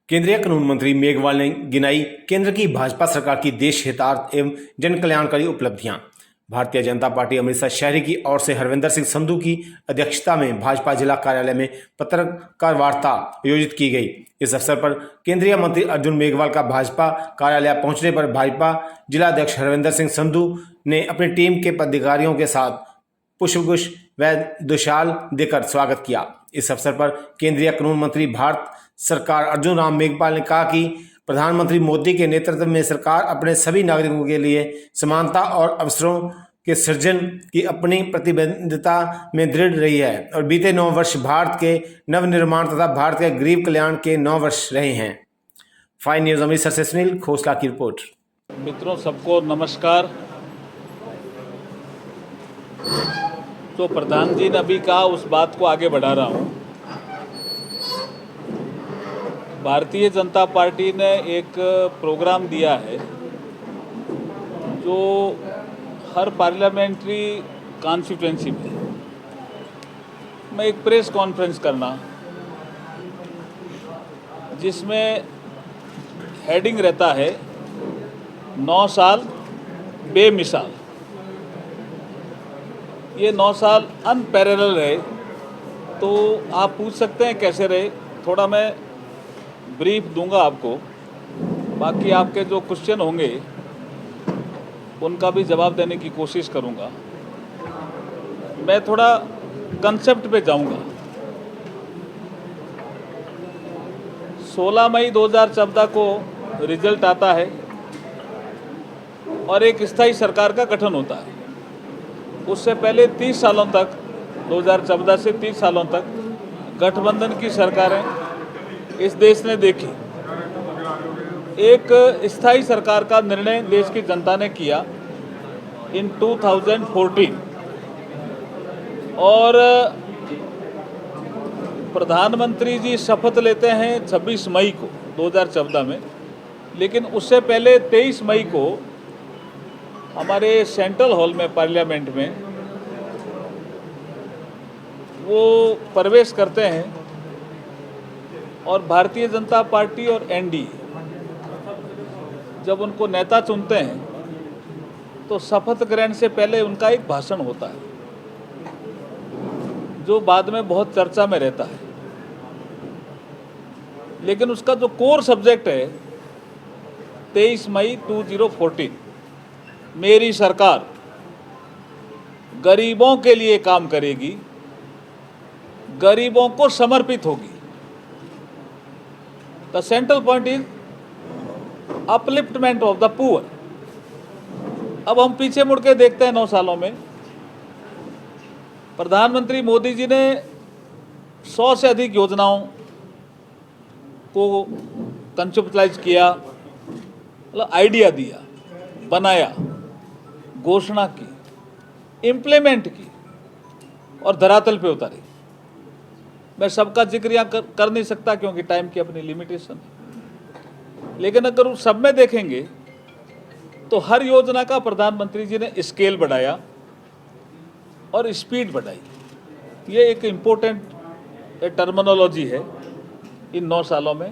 केंद्रीय कानून मंत्री मेघवाल ने गिनाई केंद्र की भाजपा सरकार की देश हितार्थ एवं जन कल्याणकारी उपलब्धियां। भारतीय जनता पार्टी अमृतसर शहरी की ओर से हरविंदर सिंह संधू की अध्यक्षता में भाजपा जिला कार्यालय में पत्रकार वार्ता आयोजित की गई। इस अवसर पर केंद्रीय मंत्री अर्जुन मेघवाल का भाजपा कार्यालय पहुंचने पर भाजपा जिला अध्यक्ष हरविंदर सिंह संधू ने अपनी टीम के पदाधिकारियों के साथ पुष्पगुच्छ व दुशाल देकर स्वागत किया। इस अवसर पर केंद्रीय कानून मंत्री भारत सरकार अर्जुन राम मेघवाल ने कहा कि प्रधानमंत्री मोदी के नेतृत्व में सरकार अपने सभी नागरिकों के लिए समानता और अवसरों के सृजन की अपनी प्रतिबद्धता में दृढ़ रही है और बीते 9 वर्ष भारत के नवनिर्माण तथा भारत के गरीब कल्याण के 9 वर्ष रहे हैं। फाइन न्यूज अमृतसर से सुनील खोसला की रिपोर्ट। मित्रों, सबको नमस्कार। तो प्रधान जी ने अभी कहा, उस बात को आगे बढ़ा रहा हूँ। भारतीय जनता पार्टी ने एक प्रोग्राम दिया है जो हर पार्लियामेंट्री कॉन्स्टिट्यूएंसी में एक प्रेस कॉन्फ्रेंस करना, जिसमें हेडिंग रहता है 9 साल बेमिसाल। ये 9 साल अनपैरेलल रहे। तो आप पूछ सकते हैं कैसे रहे। थोड़ा मैं ब्रीफ दूंगा आपको, बाकी आपके जो क्वेश्चन होंगे उनका भी जवाब देने की कोशिश करूंगा। मैं थोड़ा कंसेप्ट पे जाऊंगा। 16 मई 2014 को रिजल्ट आता है और एक स्थायी सरकार का गठन होता है। उससे पहले 30 सालों तक, 2014 से 30 सालों तक गठबंधन की सरकारें इस देश ने देखी। एक स्थायी सरकार का निर्णय देश की जनता ने किया इन 2014 और प्रधानमंत्री जी शपथ लेते हैं 26 मई को 2014 में। लेकिन उससे पहले 23 मई को हमारे सेंट्रल हॉल में, पार्लियामेंट में वो प्रवेश करते हैं और भारतीय जनता पार्टी और एनडीए जब उनको नेता चुनते हैं तो शपथ ग्रहण से पहले उनका एक भाषण होता है जो बाद में बहुत चर्चा में रहता है। लेकिन उसका जो कोर सब्जेक्ट है 23 मई 2014, मेरी सरकार गरीबों के लिए काम करेगी, गरीबों को समर्पित होगी। The central point is upliftment of the poor. अब हम पीछे मुड़ के देखते हैं 9 सालों में प्रधानमंत्री मोदी जी ने 100 से अधिक योजनाओं को कंसेप्चुअलाइज किया, मतलब आइडिया दिया, बनाया, घोषणा की, इम्प्लीमेंट की और धरातल पे उतारी। मैं सबका जिक्र यहाँ कर नहीं सकता क्योंकि टाइम की अपनी लिमिटेशन है। लेकिन अगर उस सब में देखेंगे तो हर योजना का प्रधानमंत्री जी ने स्केल बढ़ाया और स्पीड बढ़ाई। ये एक इम्पोर्टेंट टर्मिनोलॉजी है इन 9 सालों में।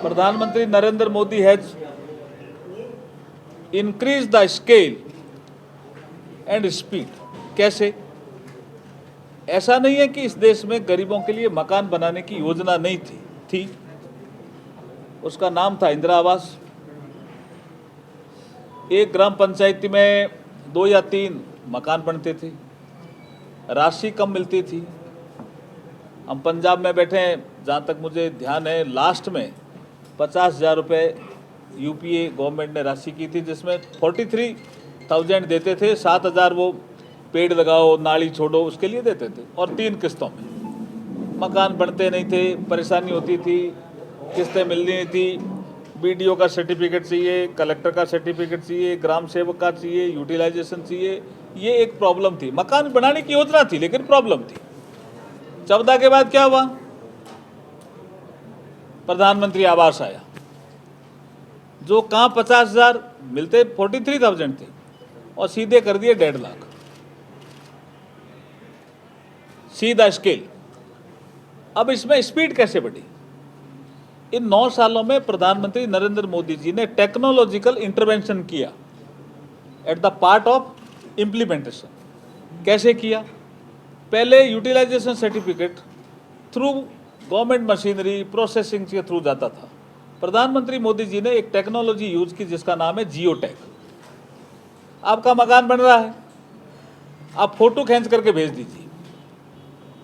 प्रधानमंत्री Narendra Modi has increase the scale and speed. कैसे? ऐसा नहीं है कि इस देश में गरीबों के लिए मकान बनाने की योजना नहीं थी। उसका नाम था इंदिरा आवास। एक ग्राम पंचायती में 2 या 3 मकान बनते थे, राशि कम मिलती थी। हम पंजाब में बैठे हैं, जहाँ तक मुझे ध्यान है लास्ट में 50,000 रुपये यूपीए गवर्नमेंट ने राशि की थी, जिसमें 43,000 देते थे, 7,000 वो पेड़ लगाओ, नाली छोड़ो, उसके लिए देते थे और 3 किस्तों में। मकान बनते नहीं थे, परेशानी होती थी, किस्तें मिलनी नहीं थी, बीडीओ का सर्टिफिकेट चाहिए, कलेक्टर का सर्टिफिकेट चाहिए, ग्राम सेवक का चाहिए, यूटिलाइजेशन चाहिए। ये एक प्रॉब्लम थी। मकान बनाने की योजना थी लेकिन प्रॉब्लम थी। 14 के बाद क्या हुआ? प्रधानमंत्री आवास आया, जो कहाँ 50,000 मिलते, 43,000 थे और सीधे कर दिए 1.5 लाख। सीधा स्केल। अब इसमें स्पीड कैसे बढ़ी? इन 9 सालों में प्रधानमंत्री नरेंद्र मोदी जी ने टेक्नोलॉजिकल इंटरवेंशन किया at the part of implementation. कैसे किया? पहले utilisation certificate through government machinery processing के थ्रू जाता था। प्रधानमंत्री मोदी जी ने एक टेक्नोलॉजी यूज की जिसका नाम है जियो टैग। आपका मकान बन रहा है, आप फोटो खींच करके भेज दीजिए,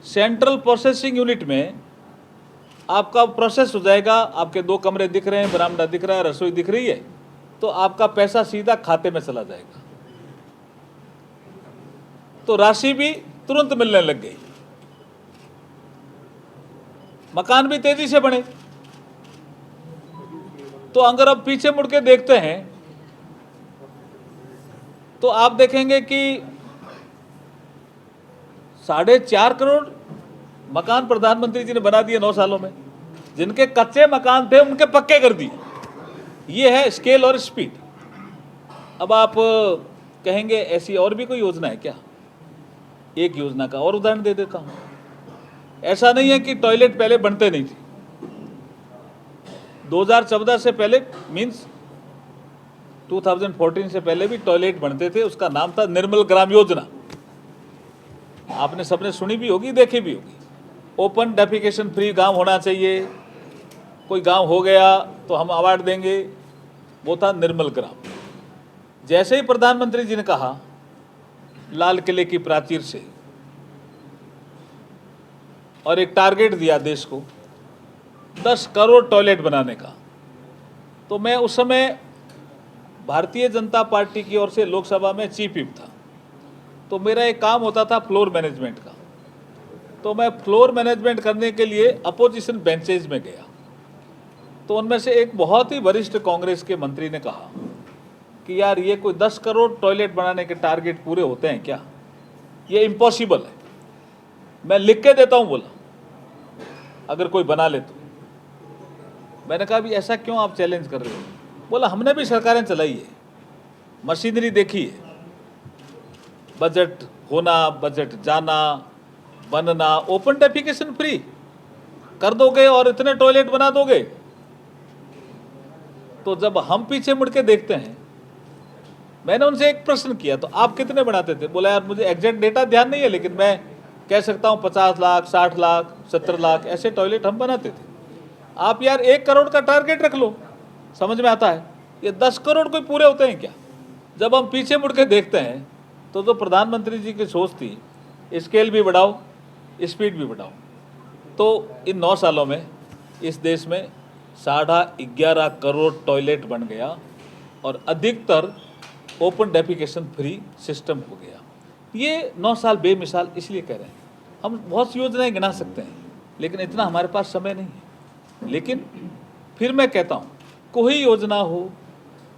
सेंट्रल प्रोसेसिंग यूनिट में आपका प्रोसेस हो जाएगा। आपके 2 कमरे दिख रहे हैं, बरामदा दिख रहा है, रसोई दिख रही है, तो आपका पैसा सीधा खाते में चला जाएगा। तो राशि भी तुरंत मिलने लग गई, मकान भी तेजी से बने। तो अगर अब पीछे मुड़ के देखते हैं तो आप देखेंगे कि 4.5 करोड़ मकान प्रधानमंत्री जी ने बना दिए 9 सालों में। जिनके कच्चे मकान थे उनके पक्के कर दिए। ये है स्केल और स्पीड। अब आप कहेंगे ऐसी और भी कोई योजना है क्या? एक योजना का और उदाहरण दे देता हूं। ऐसा नहीं है कि टॉयलेट पहले बनते नहीं थे। 2014 से पहले मींस 2014 से पहले भी टॉयलेट बनते थे। उसका नाम था निर्मल ग्राम योजना। आपने सबने सुनी भी होगी, देखी भी होगी। ओपन डेफिकेशन फ्री गांव होना चाहिए, कोई गांव हो गया तो हम अवार्ड देंगे, वो था निर्मल ग्राम। जैसे ही प्रधानमंत्री जी ने कहा लाल किले की प्राचीर से और एक टारगेट दिया देश को 10 करोड़ टॉयलेट बनाने का, तो मैं उस समय भारतीय जनता पार्टी की ओर से लोकसभा में चीफ व्हिप था। तो मेरा एक काम होता था फ्लोर मैनेजमेंट का। तो मैं फ्लोर मैनेजमेंट करने के लिए अपोजिशन बेंचेज में गया। तो उनमें से एक बहुत ही वरिष्ठ कांग्रेस के मंत्री ने कहा कि यार ये कोई 10 करोड़ टॉयलेट बनाने के टारगेट पूरे होते हैं क्या? ये इम्पॉसिबल है, मैं लिख के देता हूँ बोला, अगर कोई बना ले तो। मैंने कहा भी ऐसा क्यों आप चैलेंज कर रहे हो? बोला हमने भी सरकारें चलाई है, मशीनरी देखी है, बजट होना, बजट जाना, बनना, ओपन डेफिकेशन फ्री कर दोगे और इतने टॉयलेट बना दोगे। तो जब हम पीछे मुड़ के देखते हैं, मैंने उनसे एक प्रश्न किया तो आप कितने बनाते थे? बोला यार मुझे एग्जैक्ट डेटा ध्यान नहीं है, लेकिन मैं कह सकता हूँ 50 लाख, 60 लाख, 70 लाख ऐसे टॉयलेट हम बनाते थे। आप यार 1 करोड़ का टारगेट रख लो, समझ में आता है। ये 10 करोड़ कोई पूरे होते हैं क्या? जब हम पीछे मुड़ के देखते हैं तो जो प्रधानमंत्री जी की सोच थी, स्केल भी बढ़ाओ, स्पीड भी बढ़ाओ। तो इन 9 सालों में इस देश में 11.5 करोड़ टॉयलेट बन गया और अधिकतर ओपन डेफिकेशन फ्री सिस्टम हो गया। ये 9 साल बेमिसाल इसलिए कह रहे हैं। हम बहुत सी योजनाएं गिना सकते हैं, लेकिन इतना हमारे पास समय नहीं है। लेकिन फिर मैं कहता हूँ, कोई योजना हो,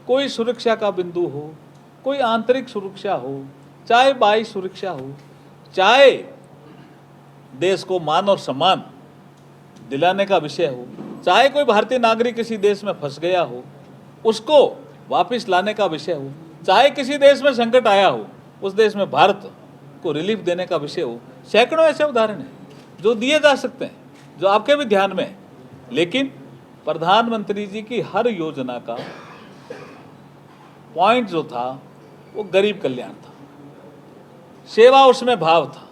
कोई सुरक्षा का बिंदु हो, कोई आंतरिक सुरक्षा हो, चाहे बाह्य सुरक्षा हो, चाहे देश को मान और सम्मान दिलाने का विषय हो, चाहे कोई भारतीय नागरिक किसी देश में फंस गया हो उसको वापस लाने का विषय हो, चाहे किसी देश में संकट आया हो उस देश में भारत को रिलीफ देने का विषय हो, सैकड़ों ऐसे उदाहरण हैं जो दिए जा सकते हैं, जो आपके भी ध्यान में है। लेकिन प्रधानमंत्री जी की हर योजना का पॉइंट जो था वो गरीब कल्याण था, सेवा उसमें भाव था,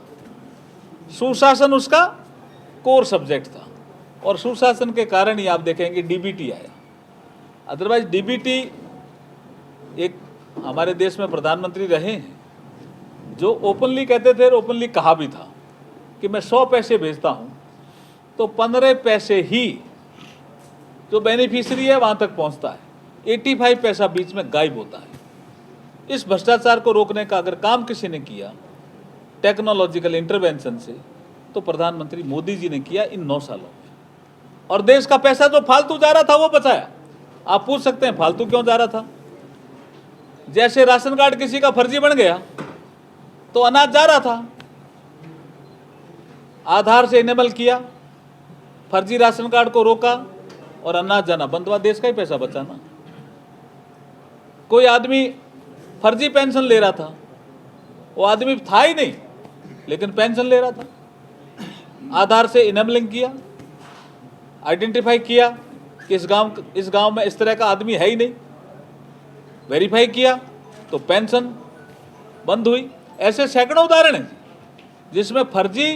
सुशासन उसका कोर सब्जेक्ट था। और सुशासन के कारण ही आप देखेंगे डीबीटी आया। अदरवाइज डीबीटी एक हमारे देश में प्रधानमंत्री रहे हैं जो ओपनली कहते थे और ओपनली कहा भी था कि मैं 100 पैसे भेजता हूं तो 15 पैसे ही जो बेनिफिशियरी है वहां तक पहुंचता है, 85 पैसा बीच में गायब होता है। इस भ्रष्टाचार को रोकने का अगर काम किसी ने किया टेक्नोलॉजिकल इंटरवेंशन से, तो प्रधानमंत्री मोदी जी ने किया इन 9 सालों में। और देश का पैसा जो फालतू जा रहा था वो बचाया। आप पूछ सकते हैं फालतू क्यों जा रहा था? जैसे राशन कार्ड किसी का फर्जी बन गया तो अनाज जा रहा था, आधार से इनेबल किया, फर्जी राशन कार्ड को रोका और अनाज जाना बंद हुआ, देश का ही पैसा बचाना। कोई आदमी फर्जी पेंशन ले रहा था, वो आदमी था ही नहीं लेकिन पेंशन ले रहा था, आधार से इनेबलिंग किया, आइडेंटिफाई किया, कि इस गांव में इस तरह का आदमी है ही नहीं। वेरीफाई किया तो पेंशन बंद हुई। ऐसे सैकड़ों उदाहरण हैं जिसमें फर्जी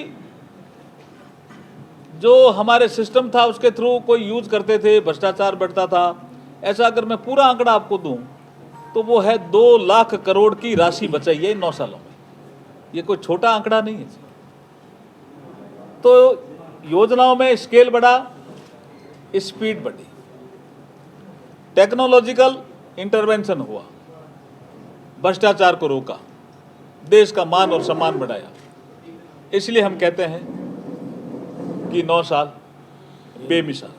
जो हमारे सिस्टम था उसके थ्रू कोई यूज करते थे, भ्रष्टाचार बढ़ता था। ऐसा अगर मैं पूरा आंकड़ा आपको दूं तो वो है 2 लाख करोड़ की राशि बचाई है इन 9 सालों में। ये कोई छोटा आंकड़ा नहीं है। तो योजनाओं में स्केल बढ़ा, स्पीड बढ़ी, टेक्नोलॉजिकल इंटरवेंशन हुआ, भ्रष्टाचार को रोका, देश का मान और सम्मान बढ़ाया। इसलिए हम कहते हैं कि 9 साल बेमिसाल।